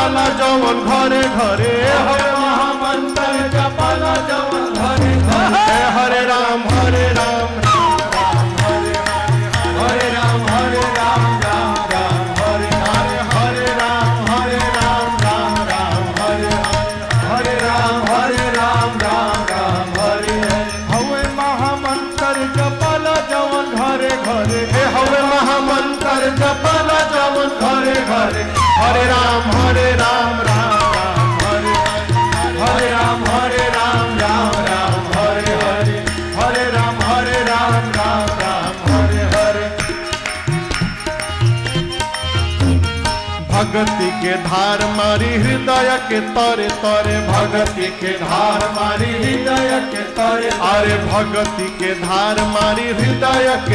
जपाला जवन घरे घरे हरे महामंत्र जपाला जवन घरे घरे हरे राम हरे राम राम राम हरे हरे राम राम राम हरे हरे हरे राम राम राम हरे हरे राम राम हरे हवे महामंत्र जपाला जवन घरे घरे हवे महामंत्र जपाला जवन घरे घरे हरे राम राम राम हरे हरे राम राम राम हरे हरे राम राम राम हरे हरे भगति के धार मारी हृदय के तरे तरे भगति के धार मारी हृदय के तरे अरे भगति के धार मारी हृदय के